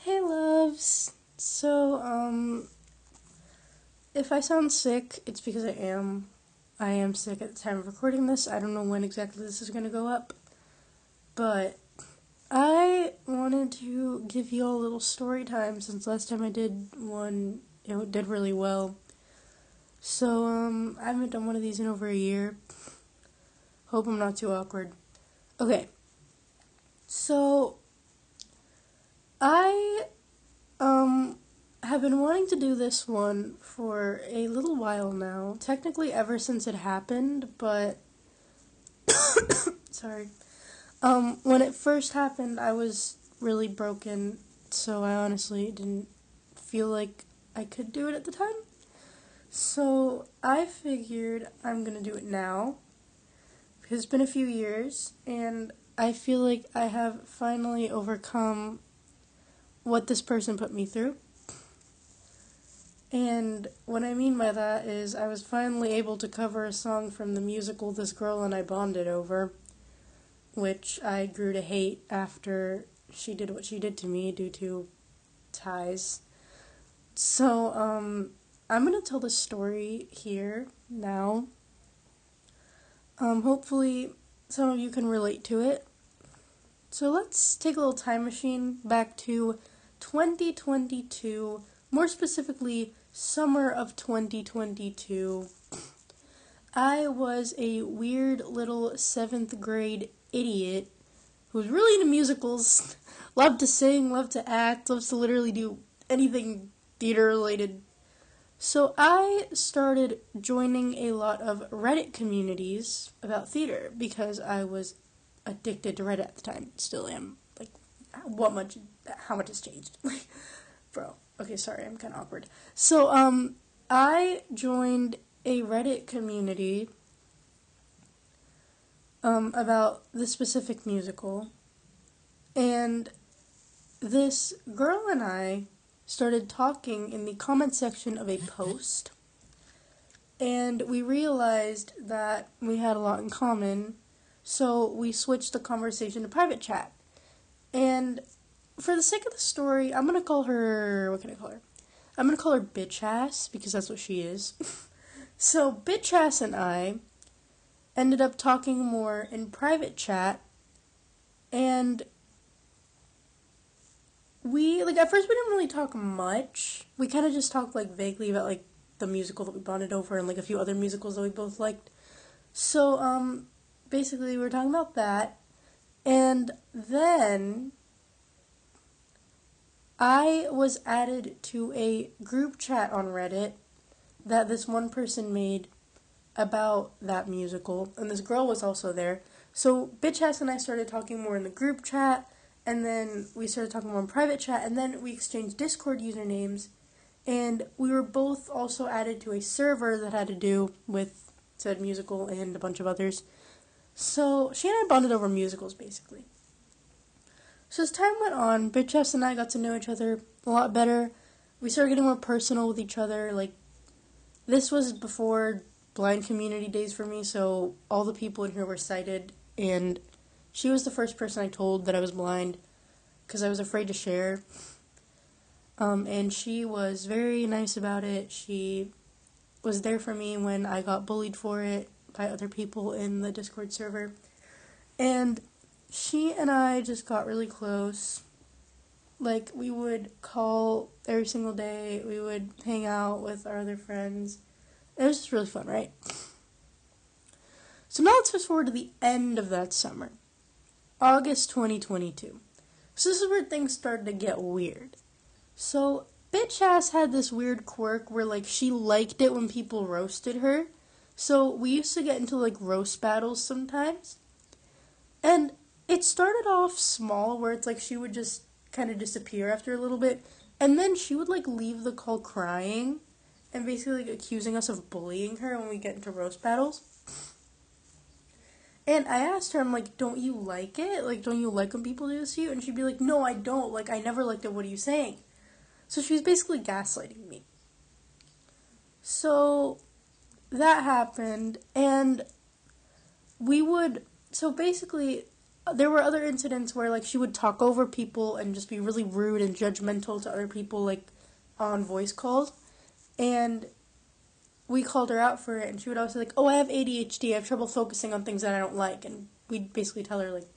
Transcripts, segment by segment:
Hey loves. If I sound sick, it's because I am. I am sick at the time of recording this. I don't know when exactly this is going to go up. But I wanted to give you all a little story time since last time I did one, it did really well. I haven't done one of these in over a year. Hope I'm not too awkward. Okay. So, I have been wanting to do this one for a little while now. Technically ever since it happened, but sorry. When it first happened, I was really broken, so I honestly didn't feel like I could do it at the time. So I figured I'm gonna do it now because it's been a few years, and I feel like I have finally overcome what this person put me through. And what I mean by that is I was finally able to cover a song from the musical This Girl and I Bonded Over, which I grew to hate after she did what she did to me due to ties. I'm going to tell this story here, now. Hopefully some of you can relate to it. So let's take a little time machine back to 2022, more specifically, summer of 2022. I was a weird little 7th grade idiot who was really into musicals, loved to sing, loved to act, loves to literally do anything theater related. So I started joining a lot of Reddit communities about theater because I was addicted to Reddit at the time. Still am. Like, how much has changed? Like, bro. Okay, sorry, I'm kind of awkward. I joined a Reddit community about the specific musical, and this girl and I started talking in the comment section of a post, and we realized that we had a lot in common, so we switched the conversation to private chat. And for the sake of the story, I'm gonna call her, what can I call her? I'm gonna call her Bitch Ass, because that's what she is. So, Bitch Ass and I ended up talking more in private chat, and at first we didn't really talk much. We kind of just talked, vaguely about, the musical that we bonded over and, a few other musicals that we both liked. So, basically we were talking about that, and then I was added to a group chat on Reddit that this one person made about that musical, and this girl was also there. So Bitch Ass and I started talking more in the group chat, and then we started talking more in private chat, and then we exchanged Discord usernames, and we were both also added to a server that had to do with said musical and a bunch of others. So she and I bonded over musicals, basically. So as time went on, Bitch Ass and I got to know each other a lot better. We started getting more personal with each other. This was before blind community days for me, so all the people in here were sighted, and she was the first person I told that I was blind, because I was afraid to share. And she was very nice about it. She was there for me when I got bullied for it by other people in the Discord server. And she and I just got really close. We would call every single day. We would hang out with our other friends. It was just really fun, right? So now let's fast forward to the end of that summer. August 2022. So this is where things started to get weird. So Bitch Ass had this weird quirk where she liked it when people roasted her. So we used to get into roast battles sometimes. And it started off small where it's she would just kind of disappear after a little bit, and then she would leave the call crying and basically accusing us of bullying her when we get into roast battles. And I asked her, I'm don't you like it? Don't you like when people do this to you? And she'd be like, no, I don't. I never liked it. What are you saying? So she was basically gaslighting me. So that happened, and we would, so basically, there were other incidents where, like, she would talk over people and just be really rude and judgmental to other people, like, on voice calls. And we called her out for it, and she would always say, like, oh, I have ADHD, I have trouble focusing on things that I don't like. And we'd basically tell her, like,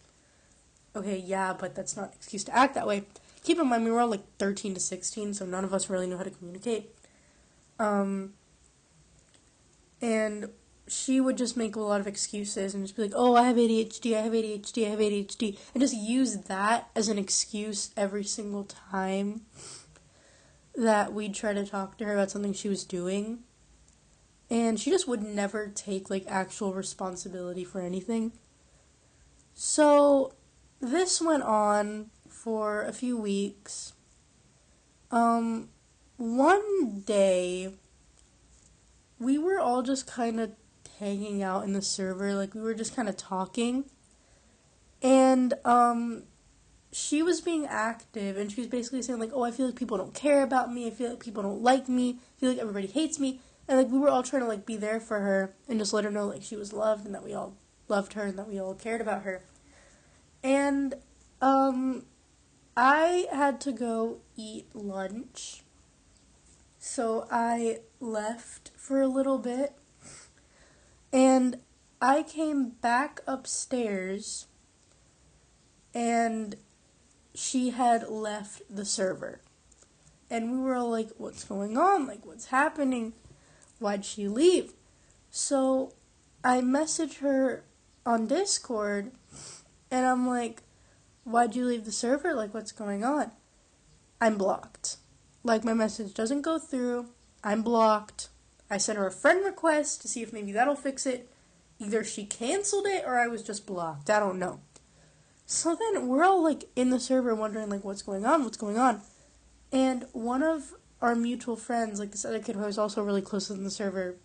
okay, yeah, but that's not an excuse to act that way. Keep in mind, we were all, like, 13 to 16, so none of us really knew how to communicate. And she would just make a lot of excuses and just be like, oh, I have ADHD, I have ADHD, I have ADHD, and just use that as an excuse every single time that we'd try to talk to her about something she was doing. And she just would never take, like, actual responsibility for anything. So this went on for a few weeks. One day, we were all just kind of hanging out in the server, like, we were just kind of talking, and, she was being active, and she was basically saying, like, oh, I feel like people don't care about me, I feel like people don't like me, I feel like everybody hates me, and, like, we were all trying to, like, be there for her, and just let her know, like, she was loved, and that we all loved her, and that we all cared about her. And, I had to go eat lunch, so I left for a little bit, and I came back upstairs, and she had left the server. And we were all like, what's going on? Like, what's happening? Why'd she leave? So I messaged her on Discord, and I'm like, why'd you leave the server? Like, what's going on? I'm blocked. Like, my message doesn't go through. I'm blocked. I sent her a friend request to see if maybe that'll fix it. Either she canceled it or I was just blocked. I don't know. So then we're all, like, in the server wondering, like, what's going on? And one of our mutual friends, like, this other kid who I was also really close with in the server,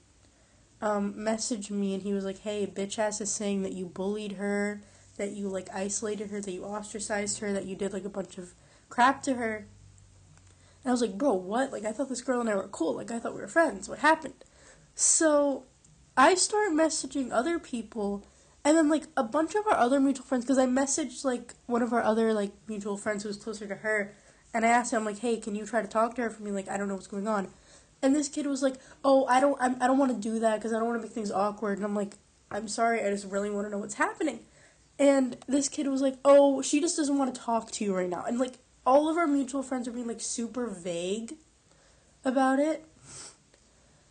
messaged me, and he was like, hey, bitch ass is saying that you bullied her, that you, like, isolated her, that you ostracized her, that you did, like, a bunch of crap to her. And I was like, bro, what? Like, I thought this girl and I were cool. Like, I thought we were friends. What happened? So I start messaging other people, and then, like, a bunch of our other mutual friends, because I messaged, like, one of our other, like, mutual friends who was closer to her, and I asked him, like, hey, can you try to talk to her for me? Like, I don't know what's going on. And this kid was like, oh, I don't want to do that because I don't want to make things awkward. And I'm like, I'm sorry, I just really want to know what's happening. And this kid was like, oh, she just doesn't want to talk to you right now. And, like, all of our mutual friends are being, like, super vague about it.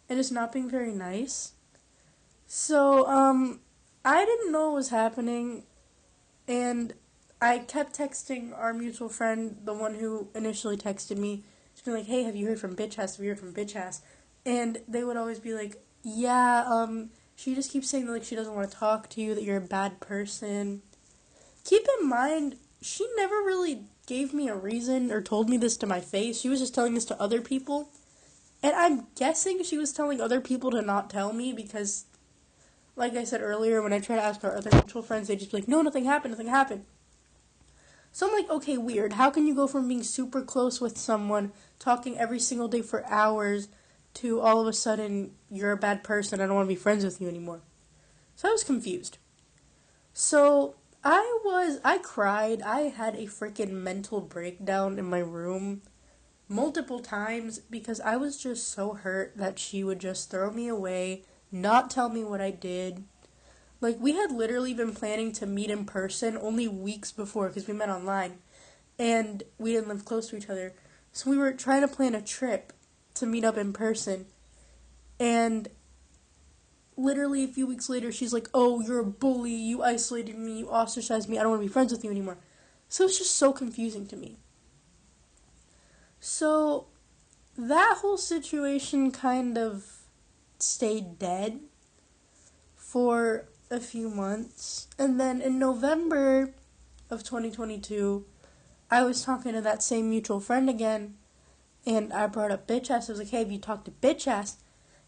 And just not being very nice. So, I didn't know what was happening. And I kept texting our mutual friend, the one who initially texted me, to be like, hey, have you heard from bitch ass? Have you heard from bitch ass? And they would always be like, yeah, she just keeps saying that, like, she doesn't want to talk to you, that you're a bad person. Keep in mind, she never really gave me a reason or told me this to my face. She was just telling this to other people. And I'm guessing she was telling other people to not tell me because, like I said earlier, when I try to ask our other mutual friends, they just be like, no, nothing happened. So I'm like, okay, weird. How can you go from being super close with someone, talking every single day for hours, to all of a sudden, you're a bad person, I don't want to be friends with you anymore? So I was confused. So I cried. I had a freaking mental breakdown in my room multiple times because I was just so hurt that she would just throw me away, not tell me what I did. Like, we had literally been planning to meet in person only weeks before because we met online, and we didn't live close to each other. So we were trying to plan a trip to meet up in person, and literally a few weeks later, she's like, oh, you're a bully, you isolated me, you ostracized me, I don't want to be friends with you anymore. So it's just so confusing to me. So that whole situation kind of stayed dead for a few months. And then in November of 2022, I was talking to that same mutual friend again, and I brought up bitch ass. I was like, hey, have you talked to bitch ass?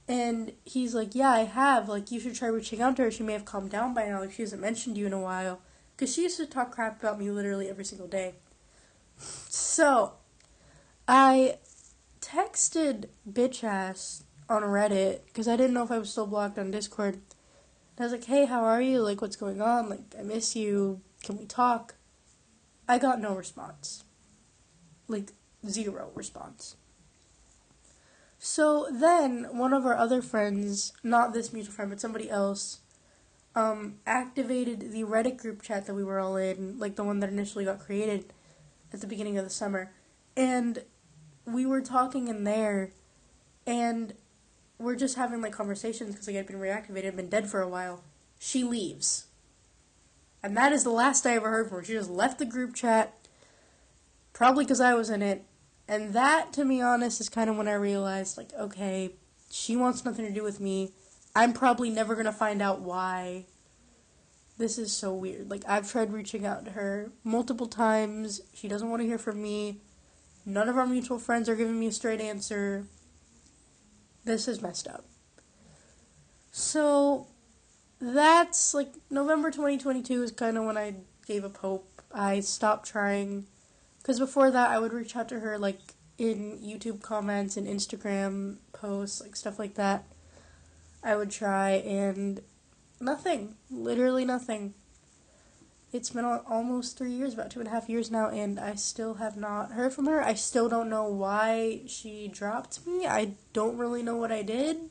And he's like, yeah, I have. Like, you should try reaching out to her. She may have calmed down by now. Like, she hasn't mentioned you in a while. Because she used to talk crap about me literally every single day. So, I texted bitch ass on Reddit, because I didn't know if I was still blocked on Discord. And I was like, hey, how are you? Like, what's going on? Like, I miss you. Can we talk? I got no response. Like, zero response. So then, one of our other friends, not this mutual friend, but somebody else, activated the Reddit group chat that we were all in, like the one that initially got created at the beginning of the summer. And we were talking in there, and we're just having, like, conversations because, like, I'd been reactivated, I'd been dead for a while. She leaves. And that is the last I ever heard from her. She just left the group chat, probably because I was in it. And that, to be honest, is kind of when I realized, like, okay, she wants nothing to do with me. I'm probably never going to find out why. This is so weird. Like, I've tried reaching out to her multiple times. She doesn't want to hear from me. None of our mutual friends are giving me a straight answer. This is messed up. So, that's, like, November 2022 is kind of when I gave up hope. I stopped trying. Because before that, I would reach out to her, like, in YouTube comments and Instagram posts, like, stuff like that. I would try, and nothing. Literally nothing. It's been almost 3 years, about 2.5 years now, and I still have not heard from her. I still don't know why she dropped me. I don't really know what I did.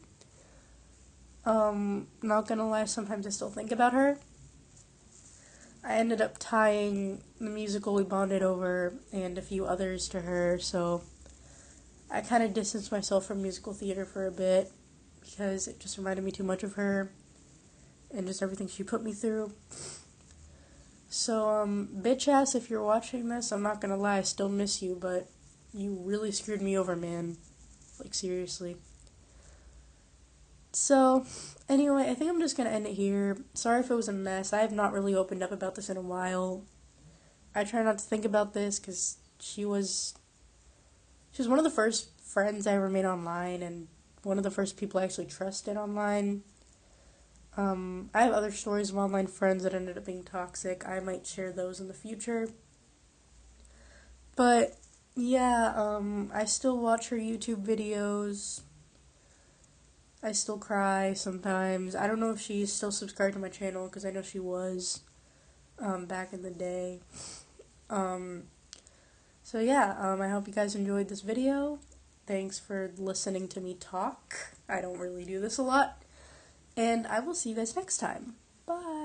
Not gonna lie, sometimes I still think about her. I ended up tying the musical we bonded over and a few others to her, so I kind of distanced myself from musical theater for a bit because it just reminded me too much of her and just everything she put me through. So, bitch ass, if you're watching this, I'm not gonna lie, I still miss you, but you really screwed me over, man. Like, seriously. So, anyway, I think I'm just gonna end it here. Sorry if it was a mess. I have not really opened up about this in a while. I try not to think about this because she was one of the first friends I ever made online and one of the first people I actually trusted online. I have other stories of online friends that ended up being toxic. I might share those in the future. But, yeah, I still watch her YouTube videos. I still cry sometimes. I don't know if she's still subscribed to my channel, because I know she was, back in the day. So yeah, I hope you guys enjoyed this video. Thanks for listening to me talk. I don't really do this a lot. And I will see you guys next time. Bye!